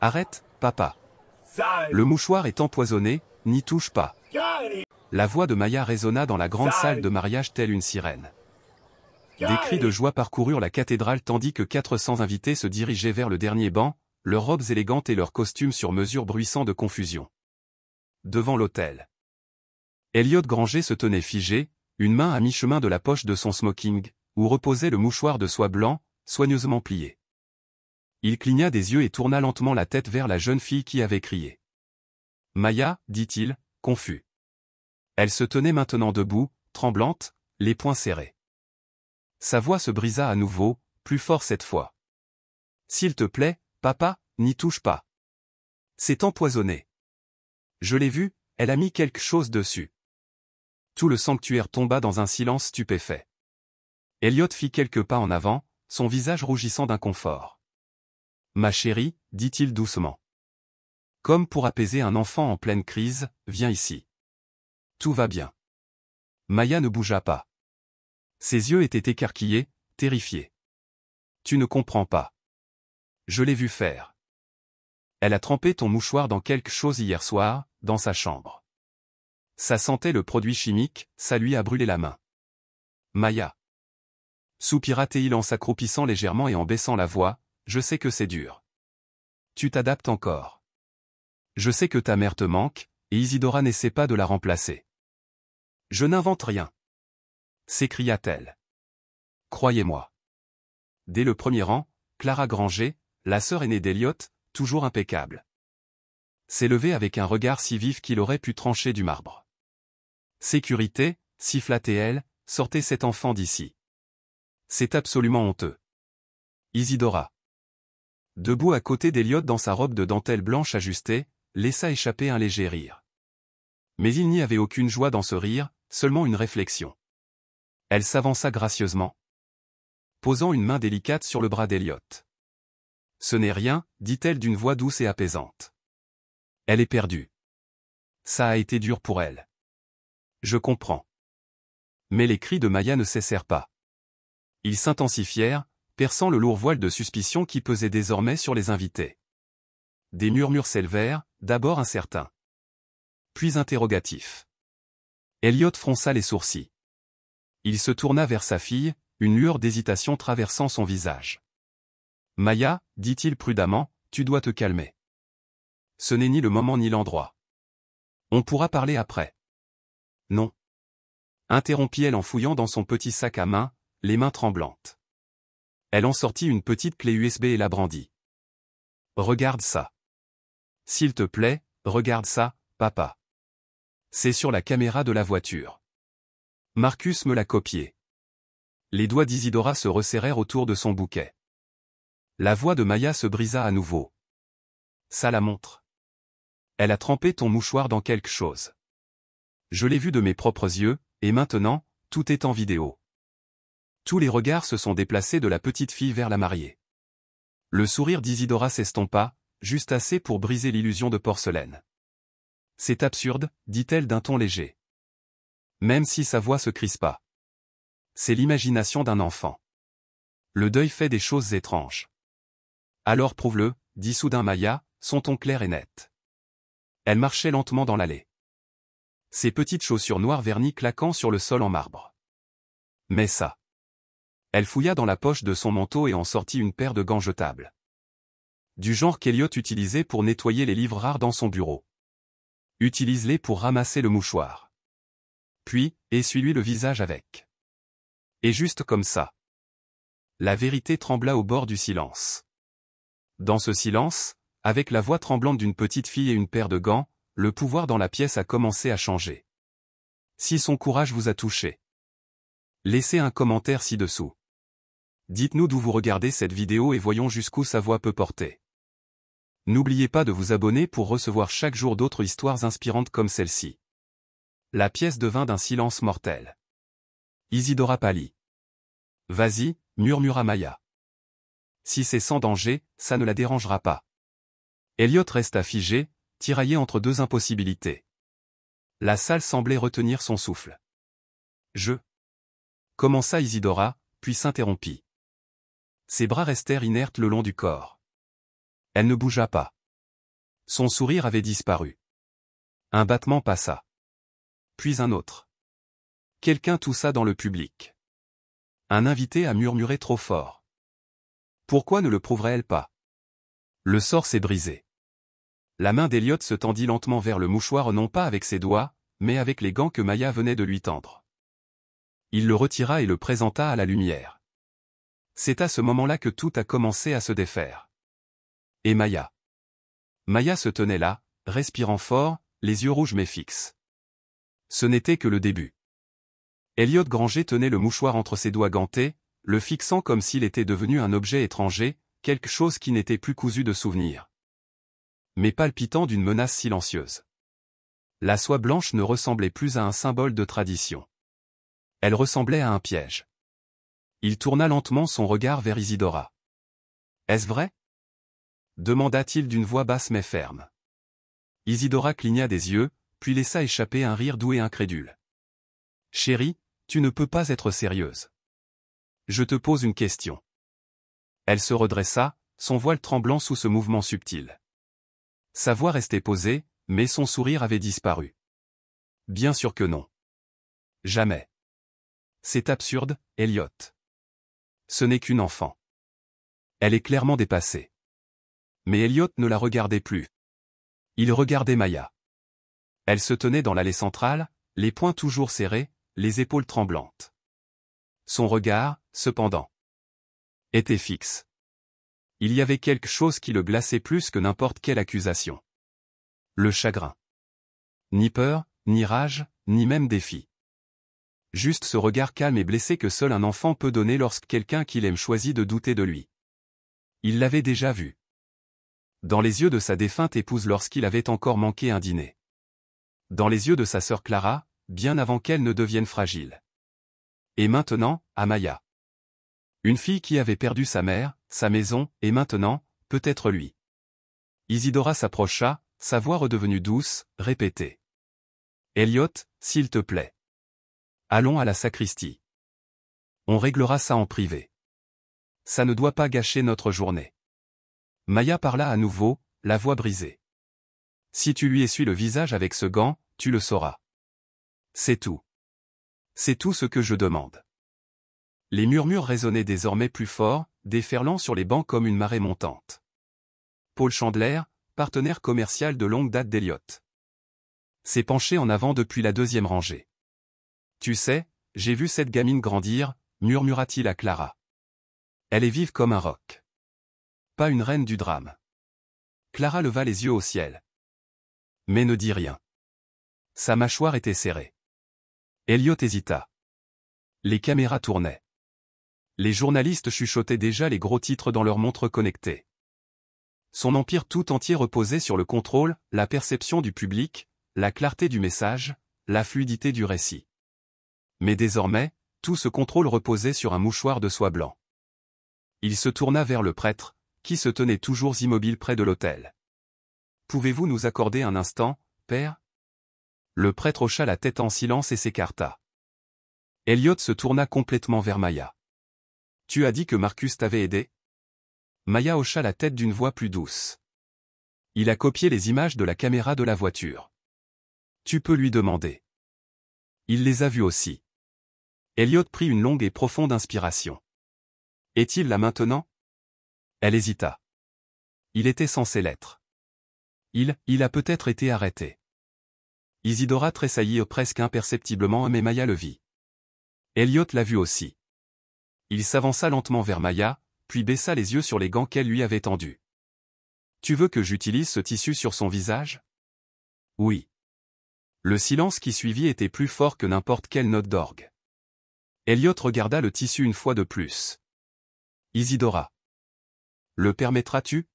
Arrête, papa. Le mouchoir est empoisonné, n'y touche pas. La voix de Maya résonna dans la grande salle de mariage telle une sirène. Des cris de joie parcoururent la cathédrale tandis que 400 invités se dirigeaient vers le dernier banc, leurs robes élégantes et leurs costumes sur mesure bruissant de confusion. Devant l'autel, Elliot Granger se tenait figé, une main à mi-chemin de la poche de son smoking, où reposait le mouchoir de soie blanc, soigneusement plié. Il cligna des yeux et tourna lentement la tête vers la jeune fille qui avait crié. « Maya, dit-il, confus. Elle se tenait maintenant debout, tremblante, les poings serrés. Sa voix se brisa à nouveau, plus fort cette fois. « S'il te plaît, papa, n'y touche pas. C'est empoisonné. Je l'ai vu, elle a mis quelque chose dessus. » Tout le sanctuaire tomba dans un silence stupéfait. Elliot fit quelques pas en avant, son visage rougissant d'inconfort. « Ma chérie, dit-il doucement. Comme pour apaiser un enfant en pleine crise, viens ici. Tout va bien. » Maya ne bougea pas. Ses yeux étaient écarquillés, terrifiés. « Tu ne comprends pas. Je l'ai vu faire. Elle a trempé ton mouchoir dans quelque chose hier soir, dans sa chambre. Ça sentait le produit chimique, ça lui a brûlé la main. » Maya. Soupira-t-il en s'accroupissant légèrement et en baissant la voix, « Je sais que c'est dur. Tu t'adaptes encore. Je sais que ta mère te manque, et Isidora n'essaie pas de la remplacer. Je n'invente rien. » s'écria-t-elle. « Croyez-moi. » Dès le premier rang, Clara Granger, la sœur aînée d'Elliot, toujours impeccable, s'est levée avec un regard si vif qu'il aurait pu trancher du marbre. « Sécurité, siffla-t-elle, sortez cet enfant d'ici. C'est absolument honteux. » Isidora, debout à côté d'Elliot dans sa robe de dentelle blanche ajustée, laissa échapper un léger rire. Mais il n'y avait aucune joie dans ce rire, seulement une réflexion. Elle s'avança gracieusement, posant une main délicate sur le bras d'Elliot. « Ce n'est rien, dit-elle d'une voix douce et apaisante. Elle est perdue. Ça a été dur pour elle. Je comprends. » Mais les cris de Maya ne cessèrent pas. Ils s'intensifièrent, perçant le lourd voile de suspicion qui pesait désormais sur les invités. Des murmures s'élevèrent, d'abord incertains, puis interrogatifs. Elliot fronça les sourcils. Il se tourna vers sa fille, une lueur d'hésitation traversant son visage. « Maya, dit-il prudemment, tu dois te calmer. Ce n'est ni le moment ni l'endroit. On pourra parler après. » « Non. » interrompit-elle en fouillant dans son petit sac à main, les mains tremblantes. Elle en sortit une petite clé USB et la brandit. « Regarde ça. S'il te plaît, regarde ça, papa. C'est sur la caméra de la voiture. Marcus me l'a copié. » Les doigts d'Isidora se resserrèrent autour de son bouquet. La voix de Maya se brisa à nouveau. « Ça la montre. Elle a trempé ton mouchoir dans quelque chose. Je l'ai vu de mes propres yeux, et maintenant, tout est en vidéo. » Tous les regards se sont déplacés de la petite fille vers la mariée. Le sourire d'Isidora s'estompa, juste assez pour briser l'illusion de porcelaine. « C'est absurde, dit-elle d'un ton léger. Même si sa voix se crispa. C'est l'imagination d'un enfant. Le deuil fait des choses étranges. » « Alors prouve-le, dit soudain Maya, son ton clair et net. Elle marchait lentement dans l'allée. Ses petites chaussures noires vernies claquant sur le sol en marbre. « Mais ça. » Elle fouilla dans la poche de son manteau et en sortit une paire de gants jetables. Du genre qu'Elliot utilisait pour nettoyer les livres rares dans son bureau. « Utilise-les pour ramasser le mouchoir. Puis, essuie-lui le visage avec. » Et juste comme ça. La vérité trembla au bord du silence. Dans ce silence, avec la voix tremblante d'une petite fille et une paire de gants, le pouvoir dans la pièce a commencé à changer. Si son courage vous a touché, laissez un commentaire ci-dessous. Dites-nous d'où vous regardez cette vidéo et voyons jusqu'où sa voix peut porter. N'oubliez pas de vous abonner pour recevoir chaque jour d'autres histoires inspirantes comme celle-ci. La pièce devint d'un silence mortel. Isidora pâlit. « Vas-y, » murmura Maya. « Si c'est sans danger, ça ne la dérangera pas. » Elliot resta figé, tiraillé entre deux impossibilités. La salle semblait retenir son souffle. « Je... » commença Isidora, puis s'interrompit. Ses bras restèrent inertes le long du corps. Elle ne bougea pas. Son sourire avait disparu. Un battement passa. Puis un autre. Quelqu'un toussa dans le public. Un invité a murmuré trop fort. Pourquoi ne le prouverait-elle pas? Le sort s'est brisé. La main d'Elliot se tendit lentement vers le mouchoir non pas avec ses doigts, mais avec les gants que Maya venait de lui tendre. Il le retira et le présenta à la lumière. C'est à ce moment-là que tout a commencé à se défaire. Et Maya. Maya se tenait là, respirant fort, les yeux rouges mais fixes. Ce n'était que le début. Elliot Granger tenait le mouchoir entre ses doigts gantés, le fixant comme s'il était devenu un objet étranger, quelque chose qui n'était plus cousu de souvenirs, mais palpitant d'une menace silencieuse. La soie blanche ne ressemblait plus à un symbole de tradition. Elle ressemblait à un piège. Il tourna lentement son regard vers Isidora. « Est-ce vrai ?» demanda-t-il d'une voix basse mais ferme. Isidora cligna des yeux, puis laissa échapper un rire doux et incrédule. « Chérie, tu ne peux pas être sérieuse. Je te pose une question. » Elle se redressa, son voile tremblant sous ce mouvement subtil. Sa voix restait posée, mais son sourire avait disparu. « Bien sûr que non. Jamais. C'est absurde, Elliot. Ce n'est qu'une enfant. Elle est clairement dépassée. » Mais Elliot ne la regardait plus. Il regardait Maya. Elle se tenait dans l'allée centrale, les poings toujours serrés, les épaules tremblantes. Son regard, cependant, était fixe. Il y avait quelque chose qui le glaçait plus que n'importe quelle accusation. Le chagrin. Ni peur, ni rage, ni même défi. Juste ce regard calme et blessé que seul un enfant peut donner lorsque quelqu'un qu'il aime choisit de douter de lui. Il l'avait déjà vu. Dans les yeux de sa défunte épouse lorsqu'il avait encore manqué un dîner. Dans les yeux de sa sœur Clara, bien avant qu'elle ne devienne fragile. Et maintenant, à Maya. Une fille qui avait perdu sa mère, sa maison, et maintenant, peut-être lui. Isidora s'approcha, sa voix redevenue douce, répétait. « Elliot, s'il te plaît. Allons à la sacristie. On réglera ça en privé. Ça ne doit pas gâcher notre journée. » Maya parla à nouveau, la voix brisée. « Si tu lui essuies le visage avec ce gant, tu le sauras. C'est tout. C'est tout ce que je demande. » Les murmures résonnaient désormais plus fort, déferlant sur les bancs comme une marée montante. Paul Chandler, partenaire commercial de longue date d'Elliot, s'est penché en avant depuis la deuxième rangée. « Tu sais, j'ai vu cette gamine grandir, » murmura-t-il à Clara. « Elle est vive comme un roc. Pas une reine du drame. » Clara leva les yeux au ciel. Mais ne dit rien. Sa mâchoire était serrée. Elliot hésita. Les caméras tournaient. Les journalistes chuchotaient déjà les gros titres dans leurs montres connectées. Son empire tout entier reposait sur le contrôle, la perception du public, la clarté du message, la fluidité du récit. Mais désormais, tout ce contrôle reposait sur un mouchoir de soie blanc. Il se tourna vers le prêtre, qui se tenait toujours immobile près de l'autel. « Pouvez-vous nous accorder un instant, père ?» Le prêtre hocha la tête en silence et s'écarta. Elliot se tourna complètement vers Maya. « Tu as dit que Marcus t'avait aidé ?» Maya hocha la tête d'une voix plus douce. « Il a copié les images de la caméra de la voiture. Tu peux lui demander. Il les a vues aussi. » Elliot prit une longue et profonde inspiration. « Est-il là maintenant ?» Elle hésita. Il était censé l'être. Il a peut-être été arrêté. Isidora tressaillit presque imperceptiblement mais Maya le vit. Elliot l'a vu aussi. Il s'avança lentement vers Maya, puis baissa les yeux sur les gants qu'elle lui avait tendus. « Tu veux que j'utilise ce tissu sur son visage ?» Oui. Le silence qui suivit était plus fort que n'importe quelle note d'orgue. Elliot regarda le tissu une fois de plus. « Isidora. Le permettras-tu »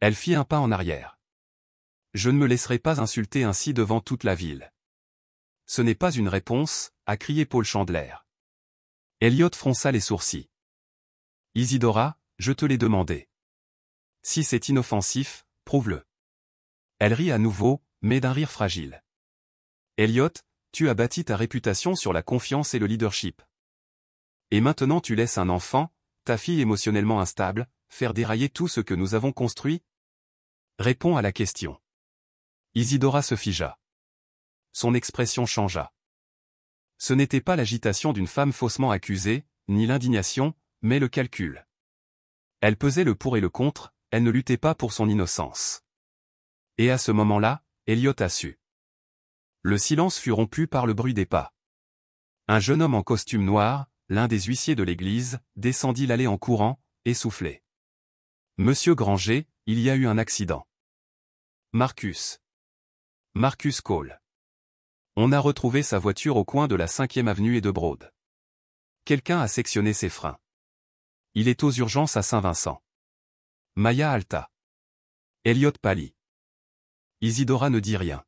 Elle fit un pas en arrière. « Je ne me laisserai pas insulter ainsi devant toute la ville. » « Ce n'est pas une réponse, » a crié Paul Chandler. Elliot fronça les sourcils. « Isidora, je te l'ai demandé. Si c'est inoffensif, prouve-le. » Elle rit à nouveau, mais d'un rire fragile. « Elliot, tu as bâti ta réputation sur la confiance et le leadership. Et maintenant tu laisses un enfant, ta fille émotionnellement instable, faire dérailler tout ce que nous avons construit ? Réponds à la question. Isidora se figea. Son expression changea. Ce n'était pas l'agitation d'une femme faussement accusée, ni l'indignation, mais le calcul. Elle pesait le pour et le contre, elle ne luttait pas pour son innocence. Et à ce moment-là, Elliot a su. Le silence fut rompu par le bruit des pas. Un jeune homme en costume noir, l'un des huissiers de l'église, descendit l'allée en courant, essoufflé. « Monsieur Granger, il y a eu un accident. » Marcus Cole. On a retrouvé sa voiture au coin de la 5e avenue et de Broad. Quelqu'un a sectionné ses freins. Il est aux urgences à Saint-Vincent. Maya halta. Elliot pâlit. Isidora ne dit rien.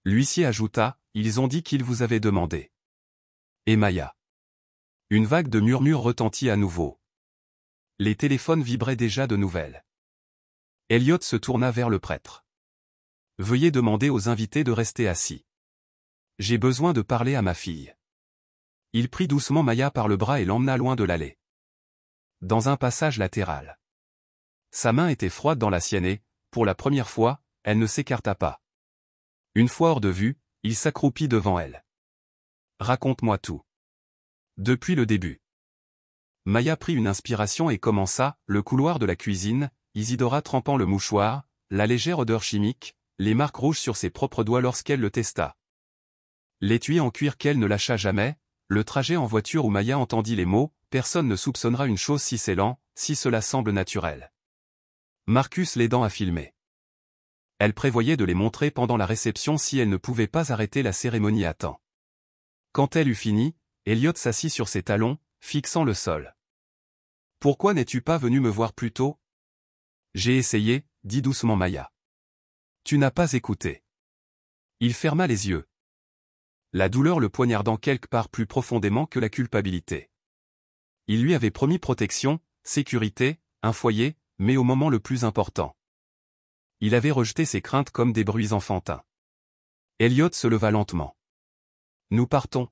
L'huissier ajouta, « Ils ont dit qu'ils vous avaient demandé. » Et Maya. Une vague de murmures retentit à nouveau. Les téléphones vibraient déjà de nouvelles. Elliot se tourna vers le prêtre. « Veuillez demander aux invités de rester assis. J'ai besoin de parler à ma fille. » Il prit doucement Maya par le bras et l'emmena loin de l'allée. Dans un passage latéral. Sa main était froide dans la sienne et, pour la première fois, elle ne s'écarta pas. Une fois hors de vue, il s'accroupit devant elle. « Raconte-moi tout. » Depuis le début. Maya prit une inspiration et commença, le couloir de la cuisine, Isidora trempant le mouchoir, la légère odeur chimique, les marques rouges sur ses propres doigts lorsqu'elle le testa. L'étui en cuir qu'elle ne lâcha jamais, le trajet en voiture où Maya entendit les mots, personne ne soupçonnera une chose si c'est lent, si cela semble naturel. Marcus l'aidant à filmer. Elle prévoyait de les montrer pendant la réception si elle ne pouvait pas arrêter la cérémonie à temps. Quand elle eut fini, Elliot s'assit sur ses talons, fixant le sol. « Pourquoi n'es-tu pas venu me voir plus tôt ?»« J'ai essayé, » dit doucement Maya. « Tu n'as pas écouté. » Il ferma les yeux. La douleur le poignardant quelque part plus profondément que la culpabilité. Il lui avait promis protection, sécurité, un foyer, mais au moment le plus important. Il avait rejeté ses craintes comme des bruits enfantins. Elliot se leva lentement. « Nous partons. »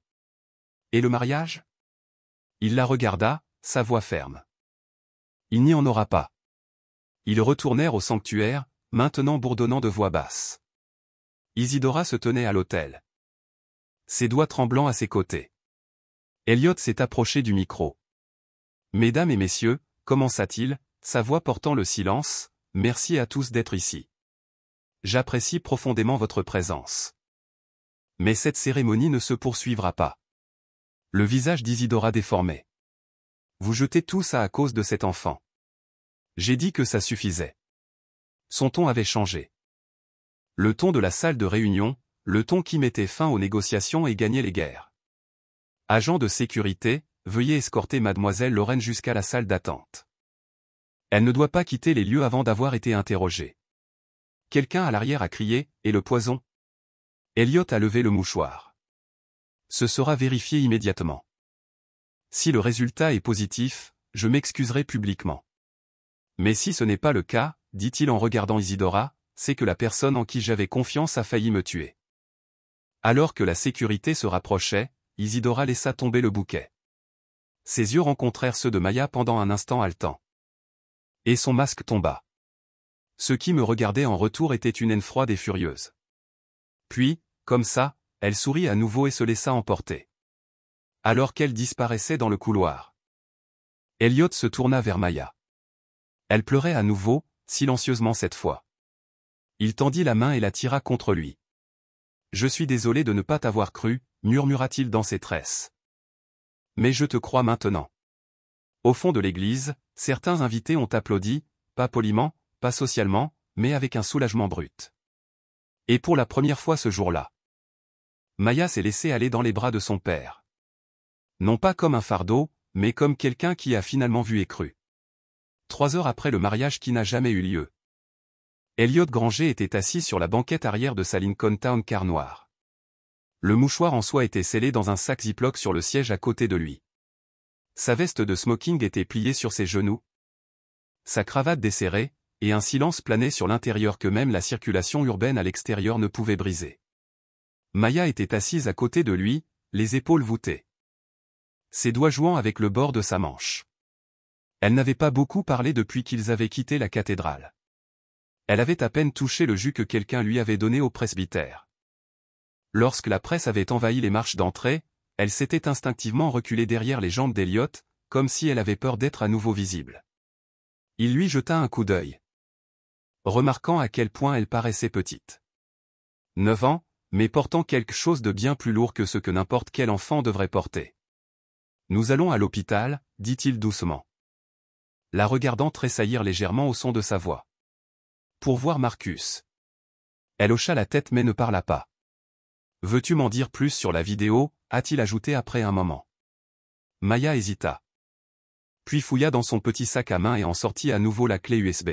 « Et le mariage ?» Il la regarda, sa voix ferme. « Il n'y en aura pas. » Ils retournèrent au sanctuaire, maintenant bourdonnant de voix basse. Isidora se tenait à l'autel. Ses doigts tremblants à ses côtés. Elliot s'est approché du micro. « Mesdames et messieurs, » commença-t-il, sa voix portant le silence, « merci à tous d'être ici. J'apprécie profondément votre présence. Mais cette cérémonie ne se poursuivra pas. » Le visage d'Isidora déformé. « Vous jetez tout ça à cause de cet enfant. J'ai dit que ça suffisait. » Son ton avait changé. Le ton de la salle de réunion, le ton qui mettait fin aux négociations et gagnait les guerres. « Agent de sécurité, veuillez escorter mademoiselle Lorraine jusqu'à la salle d'attente. Elle ne doit pas quitter les lieux avant d'avoir été interrogée. » Quelqu'un à l'arrière a crié, « Et le poison ?» Elliot a levé le mouchoir. Ce sera vérifié immédiatement. Si le résultat est positif, je m'excuserai publiquement. Mais si ce n'est pas le cas, dit-il en regardant Isidora, c'est que la personne en qui j'avais confiance a failli me tuer. Alors que la sécurité se rapprochait, Isidora laissa tomber le bouquet. Ses yeux rencontrèrent ceux de Maya pendant un instant haletant. Et son masque tomba. Ce qui me regardait en retour était une haine froide et furieuse. Puis, comme ça, elle sourit à nouveau et se laissa emporter. Alors qu'elle disparaissait dans le couloir. Elliot se tourna vers Maya. Elle pleurait à nouveau, silencieusement cette fois. Il tendit la main et la tira contre lui. « Je suis désolé de ne pas t'avoir cru, » murmura-t-il dans ses tresses. « Mais je te crois maintenant. » Au fond de l'église, certains invités ont applaudi, pas poliment, pas socialement, mais avec un soulagement brut. Et pour la première fois ce jour-là, Maya s'est laissée aller dans les bras de son père. Non pas comme un fardeau, mais comme quelqu'un qui a finalement vu et cru. 3 heures après le mariage qui n'a jamais eu lieu. Elliot Granger était assis sur la banquette arrière de sa Lincoln Town car noire. Le mouchoir en soie était scellé dans un sac Ziploc sur le siège à côté de lui. Sa veste de smoking était pliée sur ses genoux. Sa cravate desserrée, et un silence planait sur l'intérieur que même la circulation urbaine à l'extérieur ne pouvait briser. Maya était assise à côté de lui, les épaules voûtées. Ses doigts jouant avec le bord de sa manche. Elle n'avait pas beaucoup parlé depuis qu'ils avaient quitté la cathédrale. Elle avait à peine touché le jus que quelqu'un lui avait donné au presbytère. Lorsque la presse avait envahi les marches d'entrée, elle s'était instinctivement reculée derrière les jambes d'Elliot, comme si elle avait peur d'être à nouveau visible. Il lui jeta un coup d'œil, remarquant à quel point elle paraissait petite. 9 ans, mais portant quelque chose de bien plus lourd que ce que n'importe quel enfant devrait porter. « Nous allons à l'hôpital, dit-il doucement, la regardant tressaillir légèrement au son de sa voix. Pour voir Marcus. Elle hocha la tête mais ne parla pas. Veux-tu m'en dire plus sur la vidéo, a-t-il ajouté après un moment. Maya hésita. Puis fouilla dans son petit sac à main et en sortit à nouveau la clé USB.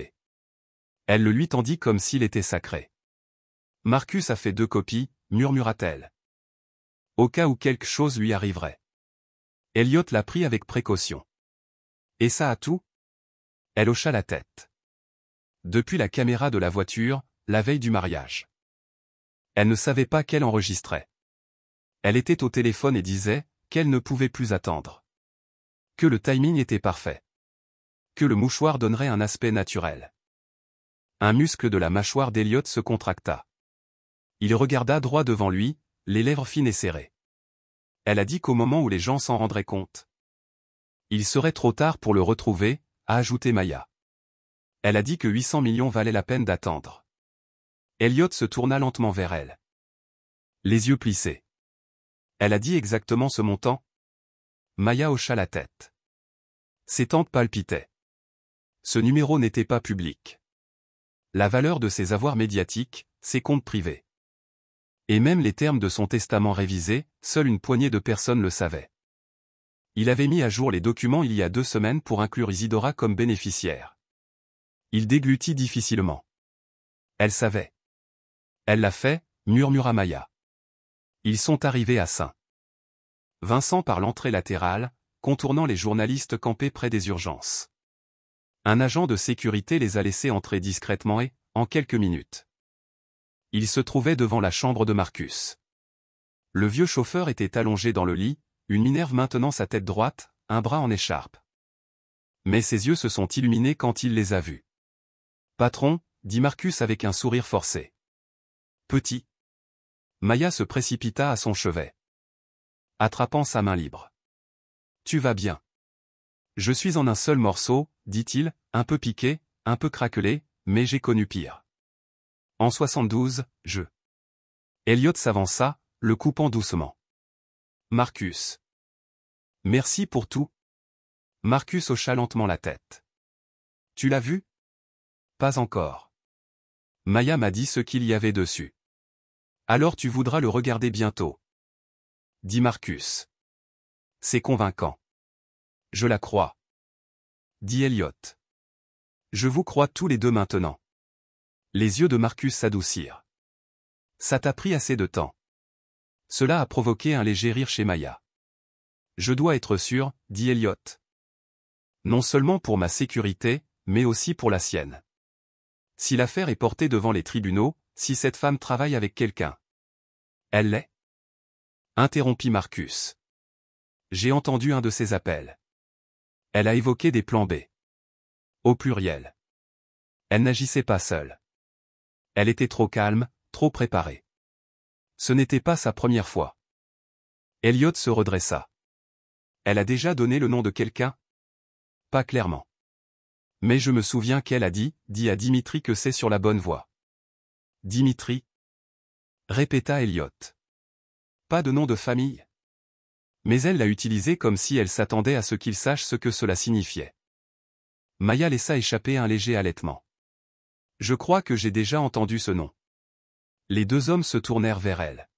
Elle le lui tendit comme s'il était sacré. Marcus a fait 2 copies, murmura-t-elle. Au cas où quelque chose lui arriverait. Elliot l'a pris avec précaution. Et ça a tout? Elle hocha la tête. Depuis la caméra de la voiture, la veille du mariage. Elle ne savait pas qu'elle enregistrait. Elle était au téléphone et disait qu'elle ne pouvait plus attendre. Que le timing était parfait. Que le mouchoir donnerait un aspect naturel. Un muscle de la mâchoire d'Elliot se contracta. Il regarda droit devant lui, les lèvres fines et serrées. Elle a dit qu'au moment où les gens s'en rendraient compte, il serait trop tard pour le retrouver, a ajouté Maya. Elle a dit que 800 millions valait la peine d'attendre. Elliot se tourna lentement vers elle. Les yeux plissés. Elle a dit exactement ce montant? Maya hocha la tête. Ses tempes palpitaient. Ce numéro n'était pas public. La valeur de ses avoirs médiatiques, ses comptes privés. Et même les termes de son testament révisé, seule une poignée de personnes le savaient. Il avait mis à jour les documents il y a 2 semaines pour inclure Isidora comme bénéficiaire. Il déglutit difficilement. Elle savait. Elle l'a fait, murmura Maya. Ils sont arrivés à St. Vincent par l'entrée latérale, contournant les journalistes campés près des urgences. Un agent de sécurité les a laissés entrer discrètement et, en quelques minutes, ils se trouvaient devant la chambre de Marcus. Le vieux chauffeur était allongé dans le lit, une Minerve maintenant sa tête droite, un bras en écharpe. Mais ses yeux se sont illuminés quand il les a vus. « Patron », dit Marcus avec un sourire forcé. « Petit. » Maya se précipita à son chevet, attrapant sa main libre. « Tu vas bien. »« Je suis en un seul morceau, » dit-il, un peu piqué, un peu craquelé, mais j'ai connu pire. En 72, je... Elliot s'avança, le coupant doucement. Marcus. Merci pour tout. Marcus hocha lentement la tête. Tu l'as vu? Pas encore. Maya m'a dit ce qu'il y avait dessus. Alors tu voudras le regarder bientôt. Dit Marcus. C'est convaincant. Je la crois. Dit Elliot. Je vous crois tous les deux maintenant. Les yeux de Marcus s'adoucirent. Ça t'a pris assez de temps. Cela a provoqué un léger rire chez Maya. Je dois être sûr, dit Elliot. Non seulement pour ma sécurité, mais aussi pour la sienne. Si l'affaire est portée devant les tribunaux, si cette femme travaille avec quelqu'un. Elle l'est? Interrompit Marcus. J'ai entendu un de ses appels. Elle a évoqué des plans B. Au pluriel. Elle n'agissait pas seule. Elle était trop calme, trop préparée. Ce n'était pas sa première fois. Elliot se redressa. Elle a déjà donné le nom de quelqu'un? Pas clairement. Mais je me souviens qu'elle a dit à Dimitri que c'est sur la bonne voie. Dimitri? Répéta Elliot. Pas de nom de famille? Mais elle l'a utilisé comme si elle s'attendait à ce qu'il sache ce que cela signifiait. Maya laissa échapper un léger halètement. Je crois que j'ai déjà entendu ce nom. Les 2 hommes se tournèrent vers elle.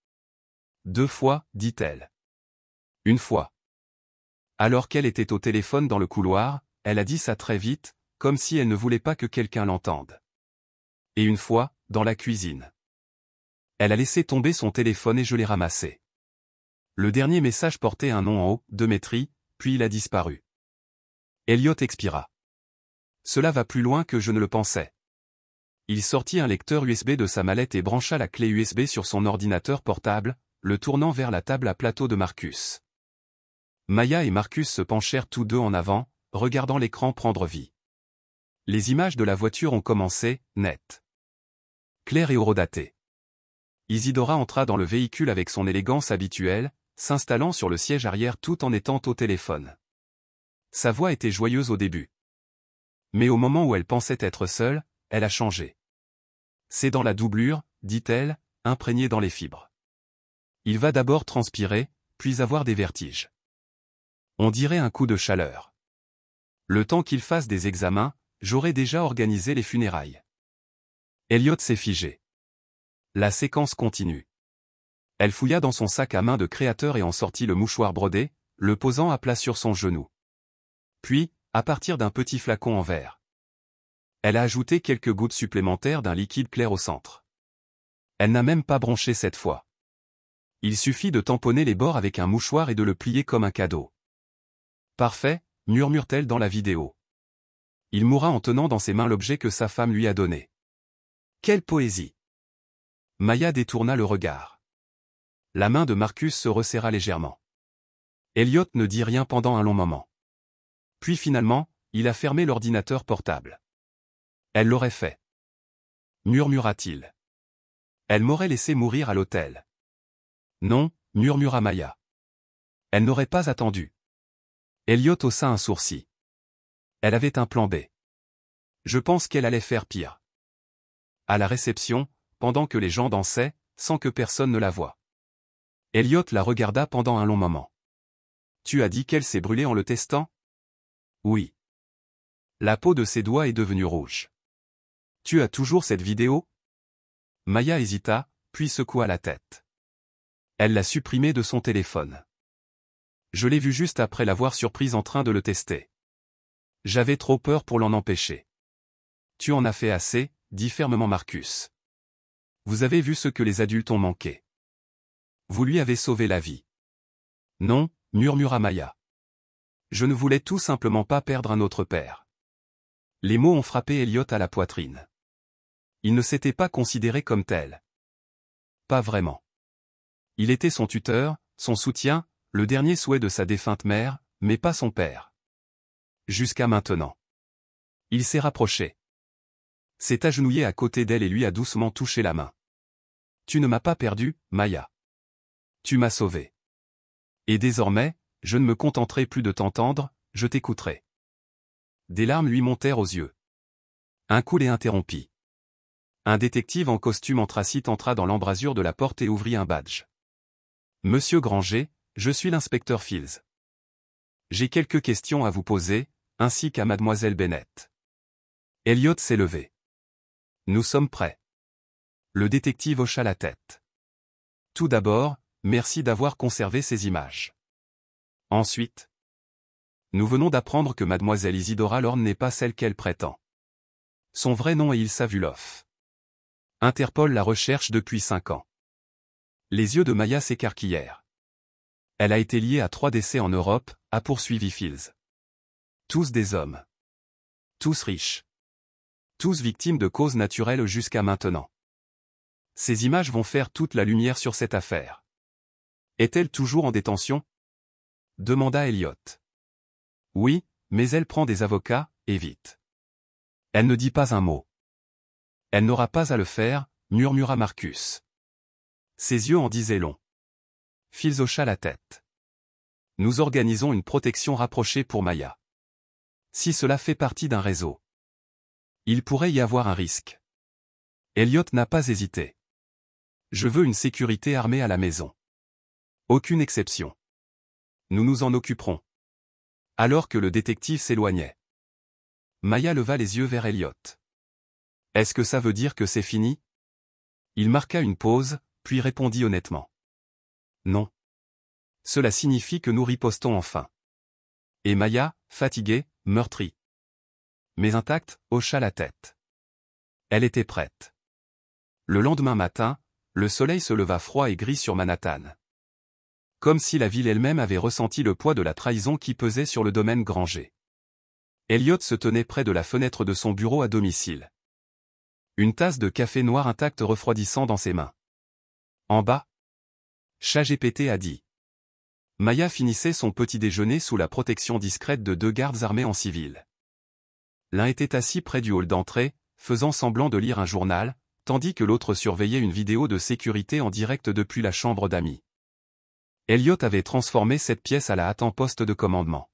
2 fois, dit-elle. 1 fois. Alors qu'elle était au téléphone dans le couloir, elle a dit ça très vite, comme si elle ne voulait pas que quelqu'un l'entende. Et 1 fois, dans la cuisine. Elle a laissé tomber son téléphone et je l'ai ramassé. Le dernier message portait un nom en haut, Demetri, puis il a disparu. Elliot expira. Cela va plus loin que je ne le pensais. Il sortit un lecteur USB de sa mallette et brancha la clé USB sur son ordinateur portable, le tournant vers la table à plateau de Marcus. Maya et Marcus se penchèrent tous deux en avant, regardant l'écran prendre vie. Les images de la voiture ont commencé, net. clair et horodaté. Isidora entra dans le véhicule avec son élégance habituelle, s'installant sur le siège arrière tout en étant au téléphone. Sa voix était joyeuse au début. Mais au moment où elle pensait être seule, elle a changé. C'est dans la doublure, dit-elle, imprégnée dans les fibres. Il va d'abord transpirer, puis avoir des vertiges. On dirait un coup de chaleur. Le temps qu'il fasse des examens, j'aurais déjà organisé les funérailles. Elliot s'est figé. La séquence continue. Elle fouilla dans son sac à main de créateur et en sortit le mouchoir brodé, le posant à plat sur son genou. Puis, à partir d'un petit flacon en verre, elle a ajouté quelques gouttes supplémentaires d'un liquide clair au centre. Elle n'a même pas bronché cette fois. Il suffit de tamponner les bords avec un mouchoir et de le plier comme un cadeau. Parfait, murmure-t-elle dans la vidéo. Il mourra en tenant dans ses mains l'objet que sa femme lui a donné. Quelle poésie! Maya détourna le regard. La main de Marcus se resserra légèrement. Elliot ne dit rien pendant un long moment. Puis finalement, il a fermé l'ordinateur portable. Elle l'aurait fait. Murmura-t-il. Elle m'aurait laissé mourir à l'hôtel. Non, murmura Maya. Elle n'aurait pas attendu. Elliot haussa un sourcil. Elle avait un plan B. Je pense qu'elle allait faire pire. À la réception, pendant que les gens dansaient, sans que personne ne la voie. Elliot la regarda pendant un long moment. Tu as dit qu'elle s'est brûlée en le testant? Oui. La peau de ses doigts est devenue rouge. Tu as toujours cette vidéo? Maya hésita, puis secoua la tête. Elle l'a supprimée de son téléphone. Je l'ai vue juste après l'avoir surprise en train de le tester. J'avais trop peur pour l'en empêcher. Tu en as fait assez, dit fermement Marcus. Vous avez vu ce que les adultes ont manqué. Vous lui avez sauvé la vie. Non, murmura Maya. Je ne voulais tout simplement pas perdre un autre père. Les mots ont frappé Elliot à la poitrine. Il ne s'était pas considéré comme tel. Pas vraiment. Il était son tuteur, son soutien, le dernier souhait de sa défunte mère, mais pas son père. Jusqu'à maintenant. Il s'est rapproché. S'est agenouillé à côté d'elle et lui a doucement touché la main. Tu ne m'as pas perdu, Maya. Tu m'as sauvé. Et désormais, je ne me contenterai plus de t'entendre, je t'écouterai. Des larmes lui montèrent aux yeux. Un coup les interrompit. Un détective en costume anthracite entra dans l'embrasure de la porte et ouvrit un badge. Monsieur Granger, je suis l'inspecteur Fields. J'ai quelques questions à vous poser, ainsi qu'à mademoiselle Bennett. Elliot s'est levé. Nous sommes prêts. Le détective hocha la tête. Tout d'abord, merci d'avoir conservé ces images. Ensuite, nous venons d'apprendre que mademoiselle Isidora Lorne n'est pas celle qu'elle prétend. Son vrai nom est Ilsa Vuloff. Interpol la recherche depuis 5 ans. Les yeux de Maya s'écarquillèrent. Elle a été liée à 3 décès en Europe, a poursuivi Fields. Tous des hommes. Tous riches. Tous victimes de causes naturelles jusqu'à maintenant. Ces images vont faire toute la lumière sur cette affaire. Est-elle toujours en détention? Demanda Elliot. Oui, mais elle prend des avocats, et vite. Elle ne dit pas un mot. Elle n'aura pas à le faire, murmura Marcus. Ses yeux en disaient long. Fields hocha la tête. Nous organisons une protection rapprochée pour Maya. Si cela fait partie d'un réseau, il pourrait y avoir un risque. Elliot n'a pas hésité. Je veux une sécurité armée à la maison. Aucune exception. Nous nous en occuperons. Alors que le détective s'éloignait, Maya leva les yeux vers Elliot. Est-ce que ça veut dire que c'est fini? Il marqua une pause, puis répondit honnêtement. Non. Cela signifie que nous ripostons enfin. Et Maya, fatiguée, meurtrie, mais intacte, hocha la tête. Elle était prête. Le lendemain matin, le soleil se leva froid et gris sur Manhattan. Comme si la ville elle-même avait ressenti le poids de la trahison qui pesait sur le domaine Granger. Elliot se tenait près de la fenêtre de son bureau à domicile. Une tasse de café noir intact refroidissant dans ses mains. En bas, ChatGPT a dit. Maya finissait son petit déjeuner sous la protection discrète de 2 gardes armés en civil. L'un était assis près du hall d'entrée, faisant semblant de lire un journal, tandis que l'autre surveillait une vidéo de sécurité en direct depuis la chambre d'amis. Elliot avait transformé cette pièce à la hâte en poste de commandement.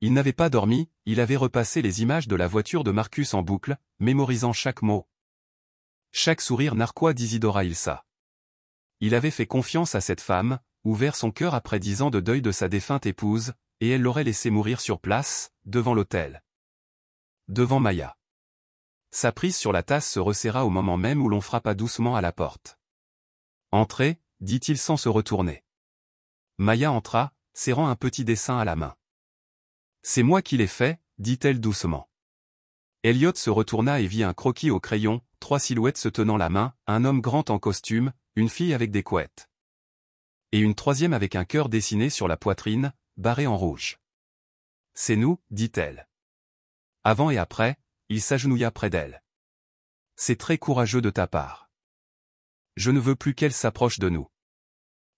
Il n'avait pas dormi, il avait repassé les images de la voiture de Marcus en boucle, mémorisant chaque mot. Chaque sourire narquois d'Isidora Ilsa. Il avait fait confiance à cette femme, ouvert son cœur après 10 ans de deuil de sa défunte épouse, et elle l'aurait laissé mourir sur place, devant l'hôtel. Devant Maya. Sa prise sur la tasse se resserra au moment même où l'on frappa doucement à la porte. « Entrez », dit-il sans se retourner. Maya entra, serrant un petit dessin à la main. « C'est moi qui l'ai fait », dit-elle doucement. Elliot se retourna et vit un croquis au crayon, 3 silhouettes se tenant la main, un homme grand en costume, une fille avec des couettes. Et une troisième avec un cœur dessiné sur la poitrine, barré en rouge. « C'est nous », dit-elle. Avant et après, il s'agenouilla près d'elle. « C'est très courageux de ta part. Je ne veux plus qu'elle s'approche de nous. »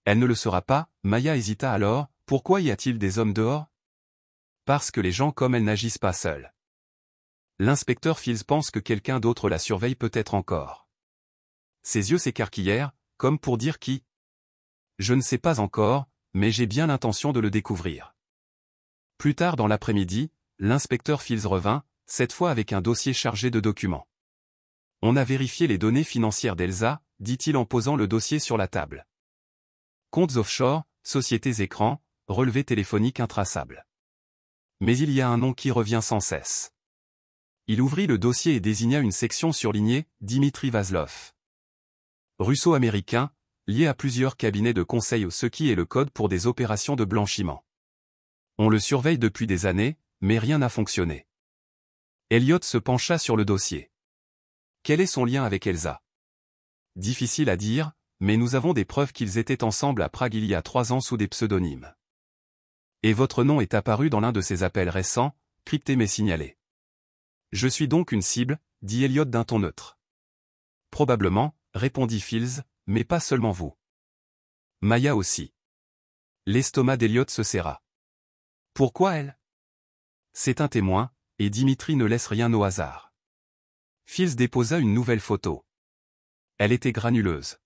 Elle ne le sera pas, Maya hésita alors, pourquoi y a-t-il des hommes dehors? Parce que les gens comme elle n'agissent pas seuls. L'inspecteur Fields pense que quelqu'un d'autre la surveille peut-être encore. Ses yeux s'écarquillèrent, comme pour dire qui. Je ne sais pas encore, mais j'ai bien l'intention de le découvrir. Plus tard dans l'après-midi, l'inspecteur Fields revint, cette fois avec un dossier chargé de documents. On a vérifié les données financières d'Elsa, dit-il en posant le dossier sur la table. Comptes offshore, sociétés écrans, relevés téléphoniques intraçables. Mais il y a un nom qui revient sans cesse. Il ouvrit le dossier et désigna une section surlignée, Dimitri Vazlov. Russo-américain, lié à plusieurs cabinets de conseil, ce qui est le code pour des opérations de blanchiment. On le surveille depuis des années, mais rien n'a fonctionné. Elliot se pencha sur le dossier. Quel est son lien avec Elsa? Difficile à dire, mais nous avons des preuves qu'ils étaient ensemble à Prague il y a 3 ans sous des pseudonymes. Et votre nom est apparu dans l'un de ces appels récents, crypté mais signalé. Je suis donc une cible, dit Elliot d'un ton neutre. Probablement, répondit Fields, mais pas seulement vous. Maya aussi. L'estomac d'Elliot se serra. Pourquoi elle? C'est un témoin, et Dimitri ne laisse rien au hasard. Fields déposa une nouvelle photo. Elle était granuleuse.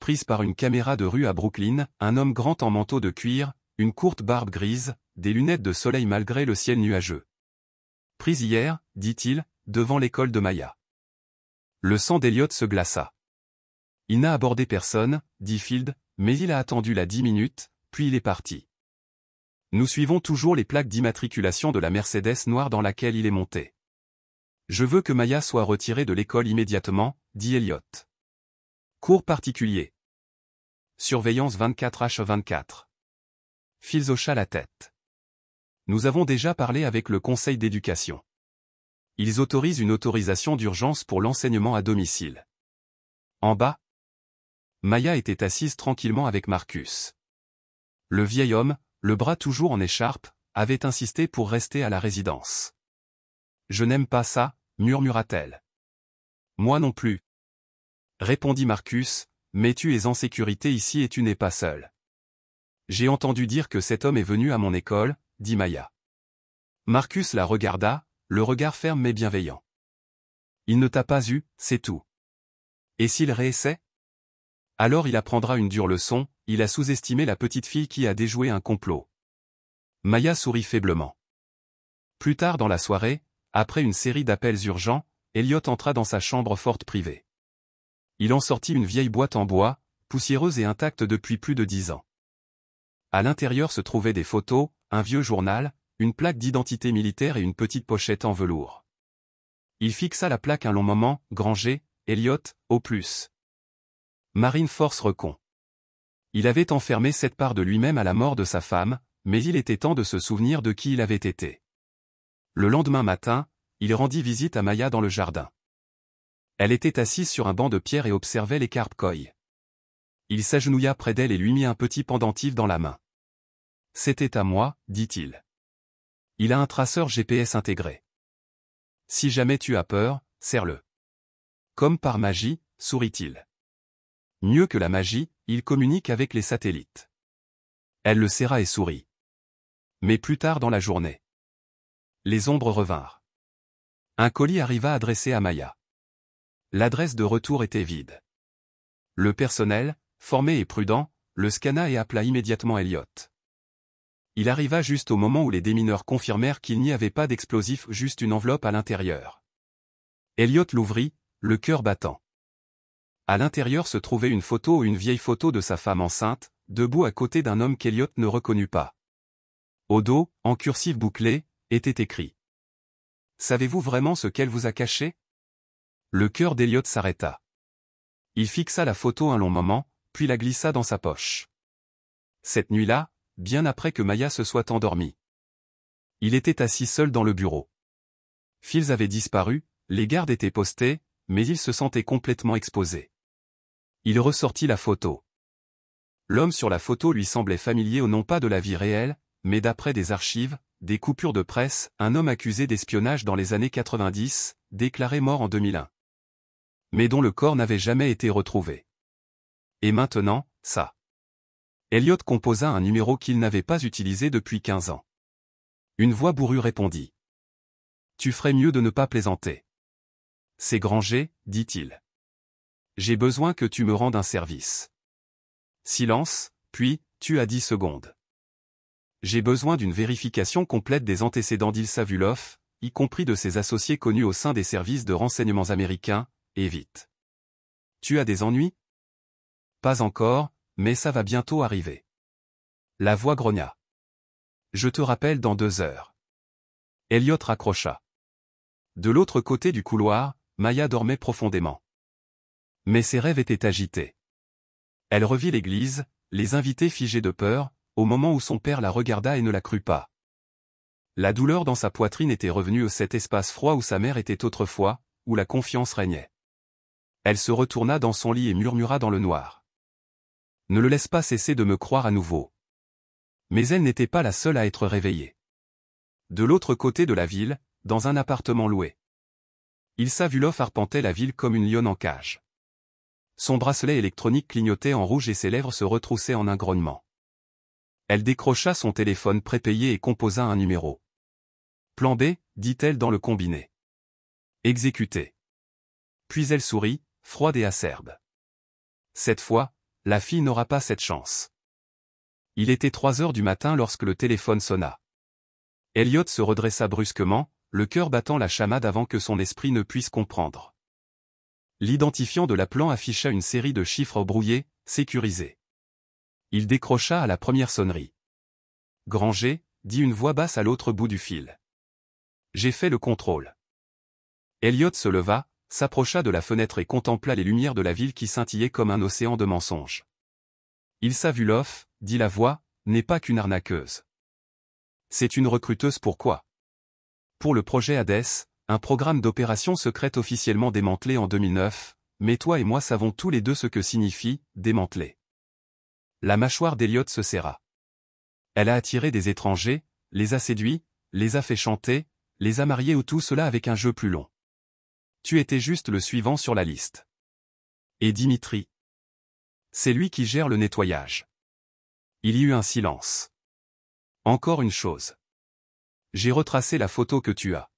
Prise par une caméra de rue à Brooklyn, un homme grand en manteau de cuir, une courte barbe grise, des lunettes de soleil malgré le ciel nuageux. Prise hier, dit-il, devant l'école de Maya. Le sang d'Elliot se glaça. Il n'a abordé personne, dit Fields, mais il a attendu la 10 minutes, puis il est parti. Nous suivons toujours les plaques d'immatriculation de la Mercedes noire dans laquelle il est monté. Je veux que Maya soit retirée de l'école immédiatement, dit Elliot. Cours particulier. Surveillance 24h24. Fields hocha la tête. Nous avons déjà parlé avec le conseil d'éducation. Ils autorisent une autorisation d'urgence pour l'enseignement à domicile. En bas, Maya était assise tranquillement avec Marcus. Le vieil homme, le bras toujours en écharpe, avait insisté pour rester à la résidence. Je n'aime pas ça, murmura-t-elle. Moi non plus. Répondit Marcus, mais tu es en sécurité ici et tu n'es pas seul. J'ai entendu dire que cet homme est venu à mon école, dit Maya. Marcus la regarda, le regard ferme mais bienveillant. Il ne t'a pas eu, c'est tout. Et s'il réessaie? Alors il apprendra une dure leçon, il a sous-estimé la petite fille qui a déjoué un complot. Maya sourit faiblement. Plus tard dans la soirée, après une série d'appels urgents, Elliot entra dans sa chambre forte privée. Il en sortit une vieille boîte en bois, poussiéreuse et intacte depuis plus de 10 ans. À l'intérieur se trouvaient des photos, un vieux journal, une plaque d'identité militaire et une petite pochette en velours. Il fixa la plaque un long moment, Granger, Elliot, au plus. Marine Force Recon. Il avait enfermé cette part de lui-même à la mort de sa femme, mais il était temps de se souvenir de qui il avait été. Le lendemain matin, il rendit visite à Maya dans le jardin. Elle était assise sur un banc de pierre et observait les carpes koi. Il s'agenouilla près d'elle et lui mit un petit pendentif dans la main. « C'était à moi, dit-il. Il a un traceur GPS intégré. Si jamais tu as peur, serre-le. » Comme par magie, sourit-il. Mieux que la magie, il communique avec les satellites. Elle le serra et sourit. Mais plus tard dans la journée, les ombres revinrent. Un colis arriva adressé à Maya. L'adresse de retour était vide. Le personnel, formé et prudent, le scanna et appela immédiatement Elliot. Il arriva juste au moment où les démineurs confirmèrent qu'il n'y avait pas d'explosif, juste une enveloppe à l'intérieur. Elliot l'ouvrit, le cœur battant. À l'intérieur se trouvait une vieille photo de sa femme enceinte, debout à côté d'un homme qu'Elliot ne reconnut pas. Au dos, en cursive bouclée, était écrit. « Savez-vous vraiment ce qu'elle vous a caché ?» Le cœur d'Elliot s'arrêta. Il fixa la photo un long moment, puis la glissa dans sa poche. Cette nuit-là, bien après que Maya se soit endormie. Il était assis seul dans le bureau. Fields avait disparu, les gardes étaient postés, mais il se sentait complètement exposé. Il ressortit la photo. L'homme sur la photo lui semblait familier non pas de la vie réelle, mais d'après des archives, des coupures de presse, un homme accusé d'espionnage dans les années 90, déclaré mort en 2001. Mais dont le corps n'avait jamais été retrouvé. Et maintenant, ça. Elliot composa un numéro qu'il n'avait pas utilisé depuis 15 ans. Une voix bourrue répondit. « Tu ferais mieux de ne pas plaisanter. »« C'est Granger, dit-il. J'ai besoin que tu me rendes un service. » Silence, puis, tu as 10 secondes. J'ai besoin d'une vérification complète des antécédents d'Ilsa Vulov, y compris de ses associés connus au sein des services de renseignements américains, et vite. Tu as des ennuis? Pas encore, mais ça va bientôt arriver. La voix grogna. Je te rappelle dans 2 heures. Elliot raccrocha. De l'autre côté du couloir, Maya dormait profondément. Mais ses rêves étaient agités. Elle revit l'église, les invités figés de peur, au moment où son père la regarda et ne la crut pas. La douleur dans sa poitrine était revenue à cet espace froid où sa mère était autrefois, où la confiance régnait. Elle se retourna dans son lit et murmura dans le noir. Ne le laisse pas cesser de me croire à nouveau. Mais elle n'était pas la seule à être réveillée. De l'autre côté de la ville, dans un appartement loué. Ilsa Vulov arpentait la ville comme une lionne en cage. Son bracelet électronique clignotait en rouge et ses lèvres se retroussaient en un grognement. Elle décrocha son téléphone prépayé et composa un numéro. Plan B, dit-elle dans le combiné. Exécuté. Puis elle sourit, froide et acerbe. Cette fois, la fille n'aura pas cette chance. Il était 3 heures du matin lorsque le téléphone sonna. Elliot se redressa brusquement, le cœur battant la chamade avant que son esprit ne puisse comprendre. L'identifiant de l'appelant afficha une série de chiffres brouillés, sécurisés. Il décrocha à la première sonnerie. Granger, dit une voix basse à l'autre bout du fil. J'ai fait le contrôle. Elliot se leva, s'approcha de la fenêtre et contempla les lumières de la ville qui scintillaient comme un océan de mensonges. Ilsa Vulov, dit la voix, n'est pas qu'une arnaqueuse. C'est une recruteuse. Pourquoi? Pour le projet Hades, un programme d'opération secrète officiellement démantelé en 2009, mais toi et moi savons tous les deux ce que signifie « démanteler ». La mâchoire d'Elliot se serra. Elle a attiré des étrangers, les a séduits, les a fait chanter, les a mariés ou tout cela avec un jeu plus long. Tu étais juste le suivant sur la liste. Et Dimitri? C'est lui qui gère le nettoyage. Il y eut un silence. Encore une chose. J'ai retracé la photo que tu as.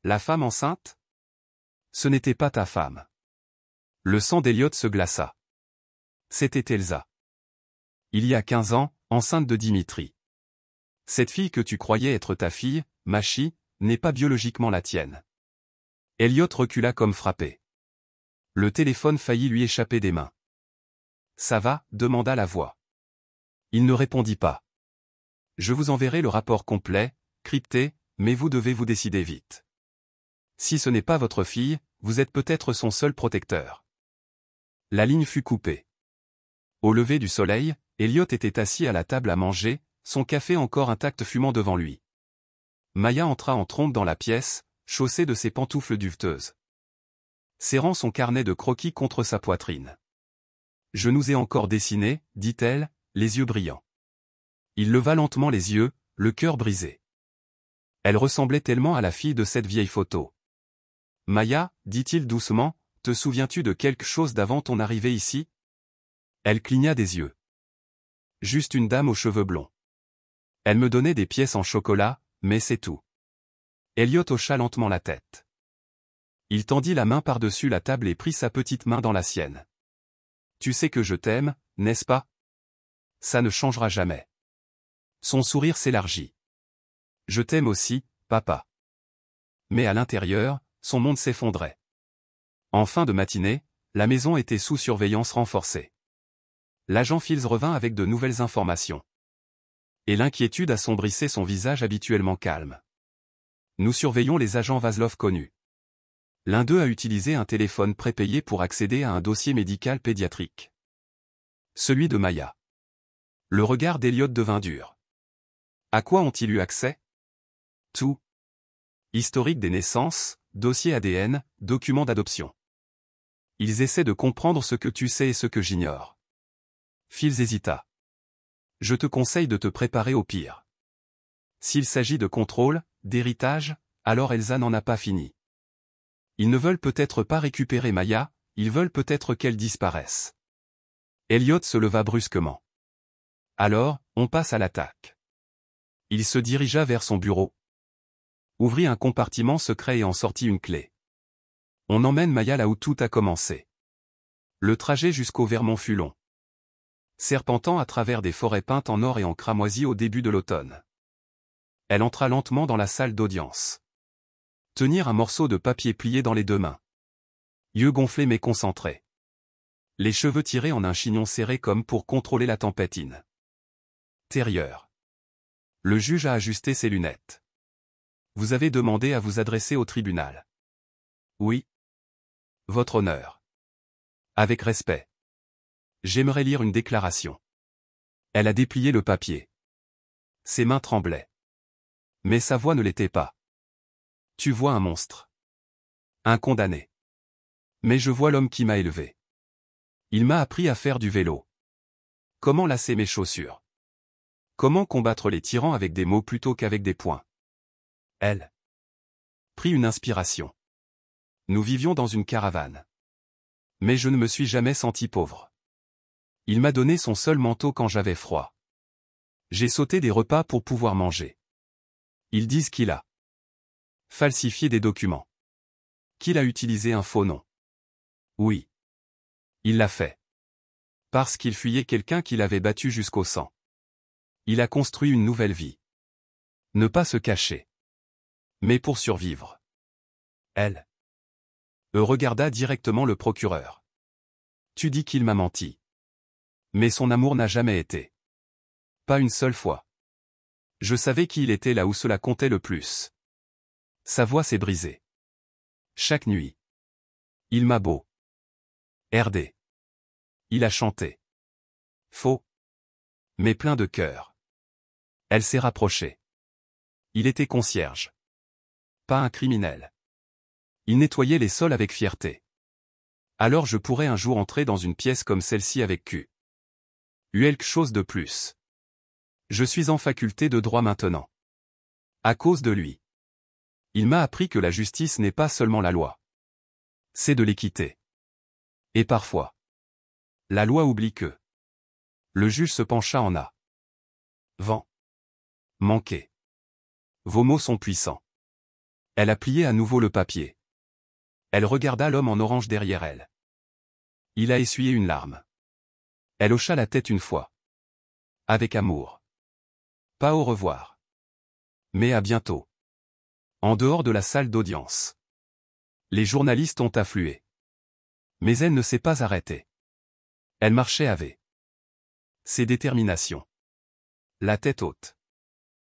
La femme enceinte? Ce n'était pas ta femme. Le sang d'Elliot se glaça. C'était Elsa. Il y a 15 ans, enceinte de Dimitri. Cette fille que tu croyais être ta fille, Machi, n'est pas biologiquement la tienne. Elliot recula comme frappé. Le téléphone faillit lui échapper des mains. Ça va? Demanda la voix. Il ne répondit pas. Je vous enverrai le rapport complet, crypté, mais vous devez vous décider vite. Si ce n'est pas votre fille, vous êtes peut-être son seul protecteur. La ligne fut coupée. Au lever du soleil, Elliot était assis à la table à manger, son café encore intact fumant devant lui. Maya entra en trombe dans la pièce, chaussée de ses pantoufles duveteuses. Serrant son carnet de croquis contre sa poitrine. Je nous ai encore dessiné, dit-elle, les yeux brillants. Il leva lentement les yeux, le cœur brisé. Elle ressemblait tellement à la fille de cette vieille photo. Maya, dit-il doucement, te souviens-tu de quelque chose d'avant ton arrivée ici? Elle cligna des yeux. Juste une dame aux cheveux blonds. Elle me donnait des pièces en chocolat, mais c'est tout. Elliot hocha lentement la tête. Il tendit la main par-dessus la table et prit sa petite main dans la sienne. Tu sais que je t'aime, n'est-ce pas? Ça ne changera jamais. Son sourire s'élargit. Je t'aime aussi, papa. Mais à l'intérieur, son monde s'effondrait. En fin de matinée, la maison était sous surveillance renforcée. L'agent Fields revint avec de nouvelles informations. Et l'inquiétude assombrissait son visage habituellement calme. Nous surveillons les agents Vaslov connus. L'un d'eux a utilisé un téléphone prépayé pour accéder à un dossier médical pédiatrique. Celui de Maya. Le regard d'Elliot devint dur. À quoi ont-ils eu accès? Tout. Historique des naissances, dossier ADN, documents d'adoption. Ils essaient de comprendre ce que tu sais et ce que j'ignore. Fields hésita. Je te conseille de te préparer au pire. S'il s'agit de contrôle, d'héritage, alors Elsa n'en a pas fini. Ils ne veulent peut-être pas récupérer Maya, ils veulent peut-être qu'elle disparaisse. Elliot se leva brusquement. Alors, on passe à l'attaque. Il se dirigea vers son bureau. Ouvrit un compartiment secret et en sortit une clé. On emmène Maya là où tout a commencé. Le trajet jusqu'au Vermont fut long. Serpentant à travers des forêts peintes en or et en cramoisi au début de l'automne. Elle entra lentement dans la salle d'audience. Tenir un morceau de papier plié dans les deux mains. Yeux gonflés mais concentrés. Les cheveux tirés en un chignon serré comme pour contrôler la tempête intérieure. Le juge a ajusté ses lunettes. Vous avez demandé à vous adresser au tribunal. Oui. Votre honneur. Avec respect. J'aimerais lire une déclaration. Elle a déplié le papier. Ses mains tremblaient. Mais sa voix ne l'était pas. Tu vois un monstre. Un condamné. Mais je vois l'homme qui m'a élevé. Il m'a appris à faire du vélo. Comment lasser mes chaussures? Comment combattre les tyrans avec des mots plutôt qu'avec des poings? Elle prit une inspiration. Nous vivions dans une caravane. Mais je ne me suis jamais senti pauvre. Il m'a donné son seul manteau quand j'avais froid. J'ai sauté des repas pour pouvoir manger. Ils disent qu'il a falsifié des documents. Qu'il a utilisé un faux nom. Oui. Il l'a fait. Parce qu'il fuyait quelqu'un qui l'avait battu jusqu'au sang. Il a construit une nouvelle vie. Ne pas se cacher. Mais pour survivre. Elle regarda directement le procureur. Tu dis qu'il m'a menti. Mais son amour n'a jamais été. Pas une seule fois. Je savais qui il était là où cela comptait le plus. Sa voix s'est brisée. Chaque nuit. Il m'a beau herdé. Il a chanté. Faux. Mais plein de cœur. Elle s'est rapprochée. Il était concierge. Pas un criminel. Il nettoyait les sols avec fierté. Alors je pourrais un jour entrer dans une pièce comme celle-ci avec quelque chose de plus. Je suis en faculté de droit maintenant. À cause de lui. Il m'a appris que la justice n'est pas seulement la loi. C'est de l'équité. Et parfois. La loi oublie que. Le juge se pencha en avant. Manqué. Vos mots sont puissants. Elle a plié à nouveau le papier. Elle regarda l'homme en orange derrière elle. Il a essuyé une larme. Elle hocha la tête une fois. Avec amour. Pas au revoir. Mais à bientôt. En dehors de la salle d'audience. Les journalistes ont afflué. Mais elle ne s'est pas arrêtée. Elle marchait avec ses déterminations. La tête haute.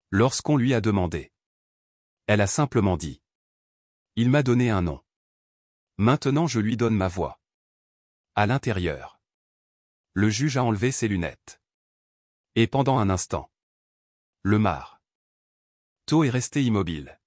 Lorsqu'on lui a demandé. Elle a simplement dit. Il m'a donné un nom. Maintenant je lui donne ma voix. À l'intérieur. Le juge a enlevé ses lunettes. Et pendant un instant. Le marteau est resté immobile.